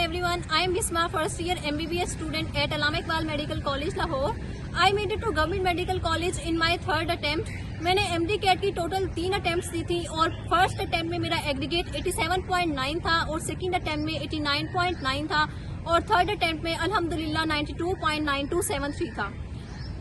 everyone, I am Bisma, first year MBBS student at Allama Iqbal Medical College, Lahore. I made it to Government Medical College in my third attempt. मैंने MD cat की total 3 attempts दी थी और first attempt में मेरा aggregate 87.9 था और second attempt में 89.9 था और थर्ड अटेम्प्ट में अल्हम्दुलिल्लाह 92.9273 था।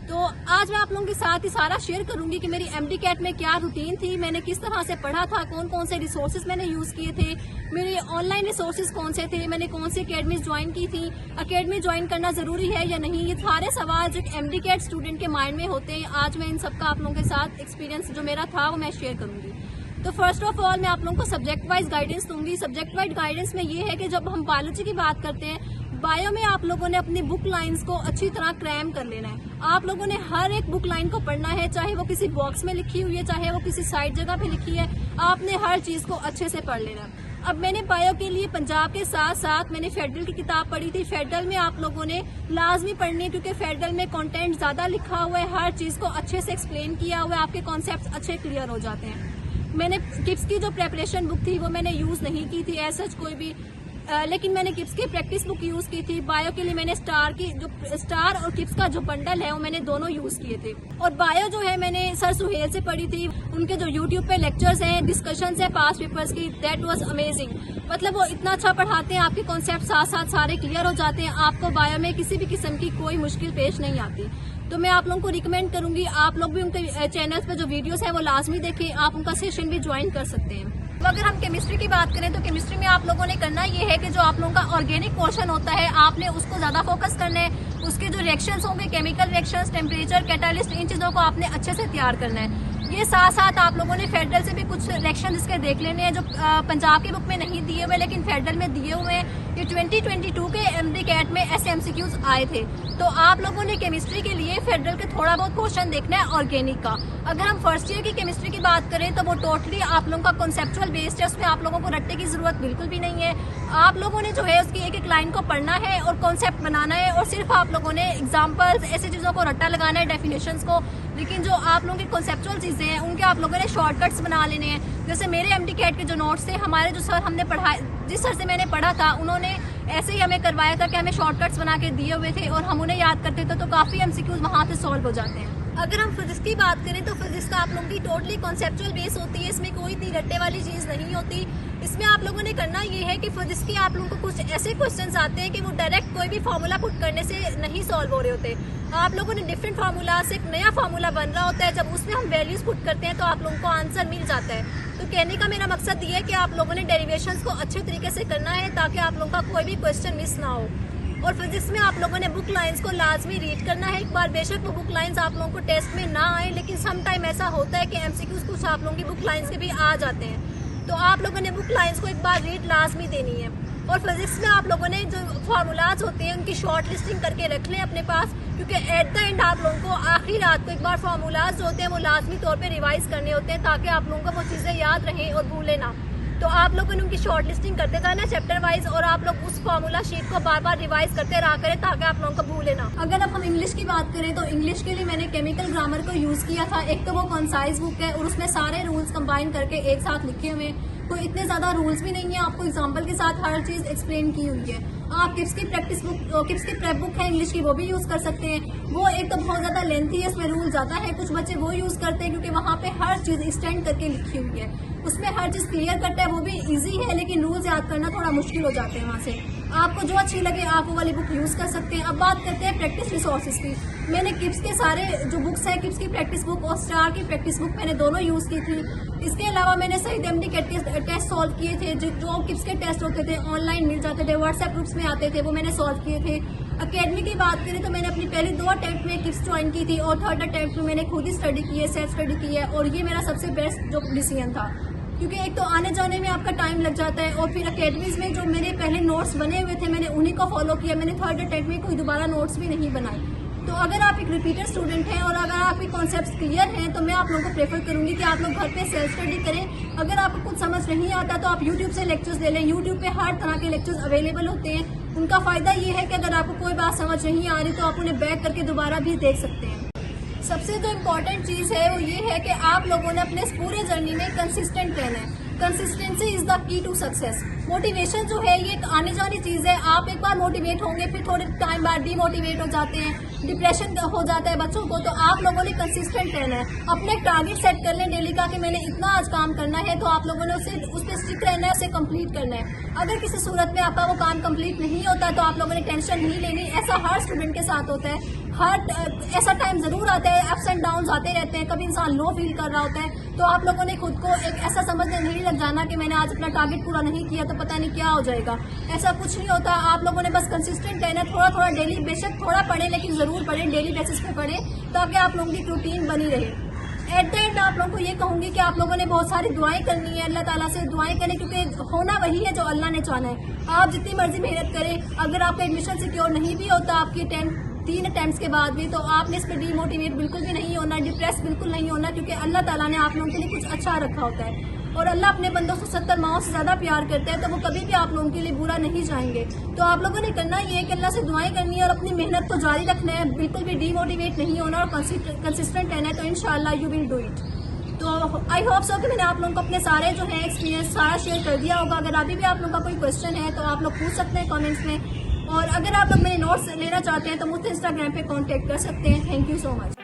तो आज मैं आप लोगों के साथ ही सारा शेयर करूंगी कि मेरी एमडी कैट में क्या रूटीन थी, मैंने किस तरह से पढ़ा था, कौन कौन से रिसोर्सेज मैंने यूज किए थे, मेरे ऑनलाइन रिसोर्सेज कौन से थे, मैंने कौन सी अकेडमी ज्वाइन की थी, अकेडमी ज्वाइन करना जरूरी है या नहीं। ये सारे सवाल जो एमडी कैट स्टूडेंट के माइंड में होते हैं, आज मैं इन सबका आप लोगों के साथ एक्सपीरियंस जो मेरा था वो मैं शेयर करूंगी। तो फर्स्ट ऑफ ऑल मैं आप लोगों को सब्जेक्ट वाइज गाइडेंस दूंगी। सब्जेक्ट वाइज गाइडेंस में ये है कि जब हम बायोलॉजी की बात करते हैं, बायो में आप लोगों ने अपनी बुक लाइंस को अच्छी तरह क्रैम कर लेना है। आप लोगों ने हर एक बुक लाइन को पढ़ना है, चाहे वो किसी बॉक्स में लिखी हुई है, चाहे वो किसी साइड जगह पे लिखी है, आपने हर चीज को अच्छे से पढ़ लेना है। अब मैंने बायो के लिए पंजाब के साथ साथ मैंने फेडरल की किताब पढ़ी थी। फेडरल में आप लोगों ने लाजमी पढ़नी है क्योंकि फेडरल में कंटेंट ज्यादा लिखा हुआ है, हर चीज को अच्छे से एक्सप्लेन किया हुआ है, आपके कॉन्सेप्ट अच्छे क्लियर हो जाते हैं। मैंने किप्स की जो प्रेपरेशन बुक थी वो मैंने यूज नहीं की थी ऐसा कोई भी, लेकिन मैंने किप्स की प्रैक्टिस बुक यूज की थी। बायो के लिए मैंने स्टार और किप्स का जो बंडल है वो मैंने दोनों यूज किए थे। और बायो जो है मैंने सर सुहेल से पढ़ी थी, उनके जो यूट्यूब पे लेक्चर्स हैं, डिस्कशंस है पास्ट पेपर्स की, दैट वाज अमेजिंग। मतलब वो इतना अच्छा पढ़ाते हैं, आपके कॉन्सेप्ट साथ साथ सारे क्लियर हो जाते हैं, आपको बायो में किसी भी किस्म की कोई मुश्किल पेश नहीं आती। तो मैं आप लोगों को रिकमेंड करूंगी, आप लोग भी उनके चैनल्स पे जो वीडियोस है वो लाजमी देखें, आप उनका सेशन भी ज्वाइन कर सकते हैं। तो अगर हम केमिस्ट्री की बात करें तो केमिस्ट्री में आप लोगों ने करना ये है कि जो आप लोगों का ऑर्गेनिक पोर्शन होता है आपने उसको ज्यादा फोकस करना है। उसके जो रिएक्शंस होंगे, केमिकल रिएक्शंस, टेम्परेचर, कैटालिस्ट, इन चीजों को आपने अच्छे से तैयार करना है। ये साथ साथ आप लोगों ने फेडरल से भी कुछ रिएक्शन इसके देख लेने हैं जो पंजाब की बुक में नहीं दिए हुए लेकिन फेडरल में दिए हुए हैं। ये 2022 के एमडी कैट में ऐसे एमसीक्यूज आए थे। तो आप लोगों ने केमिस्ट्री के लिए फेडरल के थोड़ा बहुत क्वेश्चन देखना है ऑर्गेनिक का। अगर हम फर्स्ट ईयर की केमिस्ट्री की बात करें तो वो टोटली आप लोगों का कॉन्सेप्चुअल बेस्ड है, उसमें आप लोगों को रट्टे की जरूरत बिल्कुल भी नहीं है। आप लोगों ने जो है उसकी एक एक लाइन को पढ़ना है और कॉन्सेप्ट बनाना है और सिर्फ आप लोगों ने एग्जाम्पल्स ऐसी चीजों को रट्टा लगाना है, डेफिनेशंस को। लेकिन जो आप लोगों की कॉन्सेप्चुअल चीजें हैं उनके आप लोगों ने शॉर्टकट्स बना लेने हैं। जैसे मेरे एमडी कैट के जो नोट्स थे, हमारे जो सर हमने पढ़ाए, जिस सर से मैंने पढ़ा था उन्होंने ऐसे ही हमें करवाया था कि हमें शॉर्टकट्स बना के दिए हुए थे और हम उन्हें याद करते थे, तो काफी एमसीक्यूज वहां से सॉल्व हो जाते हैं। अगर हम फिजिक्स की बात करें तो फिजिक्स का आप लोगों की टोटली कॉन्सेप्चुअल बेस होती है, इसमें कोई इतनी रट्टे वाली चीज नहीं होती। इसमें आप लोगों ने करना ये है कि फिजिक्स की आप लोगों को कुछ ऐसे क्वेश्चंस आते हैं कि वो डायरेक्ट कोई भी फार्मूला पुट करने से नहीं सॉल्व हो रहे होते। आप लोगों ने डिफरेंट फार्मूला से एक नया फार्मूला बन रहा होता है, जब उसमें हम वैल्यूज पुट करते हैं तो आप लोगों को आंसर मिल जाता है। तो कहने का मेरा मकसद ये है कि आप लोगों ने डेरिवेशंस को अच्छे तरीके से करना है ताकि आप लोगों का कोई भी क्वेश्चन मिस ना हो। और फिजिक्स में आप लोगों ने बुक लाइंस को लाजमी रीड करना है एक बार। बेशक वो बुक लाइंस आप लोगों को टेस्ट में ना आए, लेकिन सम टाइम ऐसा होता है कि एमसीक्यूज कुछ आप लोगों की बुक लाइंस के भी आ जाते हैं, तो आप लोगों ने बुक लाइंस को एक बार रीड लाजमी देनी है। और फिजिक्स में आप लोगों ने जो फार्मूलाज होते हैं उनकी शॉर्ट लिस्टिंग करके रख लें अपने पास, क्योंकि एट द एंड आप लोगों को आखिरी रात को एक बार फार्मूलाज जो होते हैं वो लाजमी तौर पे रिवाइज करने होते हैं ताकि आप लोगों को वो चीजें याद रहें और भूले ना। तो आप लोगों ने उनकी शॉर्ट लिस्टिंग करते जाना चैप्टर वाइज और आप लोग उस फार्मूला शीट को बार बार रिवाइज करते रहा करें ताकि आप लोगों को भूले ना। अगर अब हम इंग्लिश की बात करें तो इंग्लिश के लिए मैंने केमिकल ग्रामर को यूज किया था। एक तो वो कंसाइज बुक है और उसमें सारे रूल्स कंबाइन करके एक साथ लिखे हुए, कोई इतने ज्यादा रूल्स भी नहीं है, आपको एग्जाम्पल के साथ हर चीज एक्सप्लेन की हुई है। आप किप्स की प्रैक्टिस बुक, किप्स की प्रेप बुक है इंग्लिश की, वो भी यूज कर सकते हैं। वो एक तो बहुत ज्यादा लेंथी है, इसमें रूल ज्यादा है, कुछ बच्चे वो यूज करते हैं क्योंकि वहाँ पे हर चीज एक्सटेंड करके लिखी हुई है, उसमें हर चीज क्लियर करता है, वो भी इजी है, लेकिन रूल्स याद करना थोड़ा मुश्किल हो जाते हैं। वहाँ से आपको जो अच्छी लगे आप वो वाली बुक यूज कर सकते हैं। अब बात करते हैं प्रैक्टिस रिसोर्सेज की। मैंने किप्स के सारे जो बुक्स है, किप्स की प्रैक्टिस बुक और स्टार की प्रैक्टिस बुक, मैंने दोनों यूज की थी। इसके अलावा मैंने सही एमडी के टेस्ट सॉल्व किए थे, जो किप्स के टेस्ट होते थे ऑनलाइन मिल जाते थे, व्हाट्सएप ग्रुप्स में आते थे, वो मैंने सॉल्व किए थे। अकेडमी की बात करें तो मैंने अपनी पहली 2 अटेम्प्ट में किप्स ज्वाइन की थी और थर्ड अटेम्प्ट में मैंने खुद ही स्टडी की है, सेल्फ स्टडी की है, और ये मेरा सबसे बेस्ट जो डिसीजन था क्योंकि एक तो आने जाने में आपका टाइम लग जाता है और फिर अकेडमीज में जो मेरे पहले नोट्स बने हुए थे मैंने उन्हीं को फॉलो किया। मैंने थर्ड अटेम्प्ट में कोई दोबारा नोट्स भी नहीं बनाए। तो अगर आप एक रिपीटर स्टूडेंट हैं और अगर आपके कॉन्सेप्ट्स क्लियर हैं तो मैं आप लोगों को प्रेफर करूंगी कि आप लोग घर पे सेल्फ स्टडी करें। अगर आपको कुछ समझ नहीं आता तो आप यूट्यूब से लेक्चर्स ले लें, यूट्यूब पे हर तरह के लेक्चर्स अवेलेबल होते हैं। उनका फायदा ये है कि अगर आपको कोई बात समझ नहीं आ रही तो आप उन्हें बैक करके दोबारा भी देख सकते हैं। सबसे जो इम्पोर्टेंट चीज़ है वो ये है कि आप लोगों ने अपने पूरे जर्नी में कंसिस्टेंट रहना है। Consistency is the key to success. Motivation जो है ये एक आने जानी चीज है। आप एक बार मोटिवेट होंगे, फिर थोड़े टाइम बाद डिमोटिवेट हो जाते हैं, डिप्रेशन हो जाता है बच्चों को। तो आप लोगों ने कंसिस्टेंट रहना है, अपने टारगेट सेट कर लें डेली का कि मैंने इतना आज काम करना है, तो आप लोगों ने उस पर स्टिक रहना है, उसे कंप्लीट करना है। अगर किसी सूरत में आपका वो काम कंप्लीट नहीं होता तो आप लोगों ने टेंशन नहीं लेनी। ऐसा हर स्टूडेंट के साथ होता है, ऐसा टाइम जरूर आता है, अप्स एंड डाउन आते रहते हैं, कभी इंसान लो फील कर रहा होता है। तो आप लोगों ने खुद को एक ऐसा समझने नहीं लग जाना कि मैंने आज अपना टारगेट पूरा नहीं किया तो पता नहीं क्या हो जाएगा। ऐसा कुछ नहीं होता। आप लोगों ने बस कंसिस्टेंट रहना, थोड़ा थोड़ा डेली, बेशक थोड़ा पढ़े लेकिन जरूर पढ़े, डेली बेसिस पे पढ़े, ताकि आप लोगों की रूटीन बनी रहे। एट द एंड आप लोगों को ये कहूंगी कि आप लोगों ने बहुत सारी दुआएं करनी है, अल्लाह ताला से दुआएं करें, क्योंकि होना वही है जो अल्लाह ने चाहना है। आप जितनी मर्जी मेहनत करें, अगर आपका एडमिशन सिक्योर नहीं भी होता आपकी 3 अटेम्प्ट्स के बाद भी, तो आपने इस पर डीमोटिवेट बिल्कुल भी नहीं होना, डिप्रेस बिल्कुल नहीं होना, क्योंकि अल्लाह ताला ने आप लोगों के लिए कुछ अच्छा रखा होता है। और अल्लाह अपने बंदों को 70 माओं से ज्यादा प्यार करता है, तो वो कभी भी आप लोगों के लिए बुरा नहीं चाहेंगे। तो आप लोगों ने करना ये है कि अल्लाह से दुआएं करनी है और अपनी मेहनत को जारी रखना है, बिल्कुल भी डीमोटिवेट नहीं होना और कंसिस्टेंट रहना है। तो इंशाल्लाह यू विल डू इट। तो आई होप सो कि मैंने आप लोगों को अपने सारे जो है एक्सपीरियंस सारा शेयर कर दिया होगा। अगर अभी भी आप लोगों का कोई क्वेश्चन है तो आप लोग पूछ सकते हैं कमेंट्स में, और अगर आप लोग मेरे नोट्स लेना चाहते हैं तो मुझसे इंस्टाग्राम पे कांटेक्ट कर सकते हैं। Thank you so much.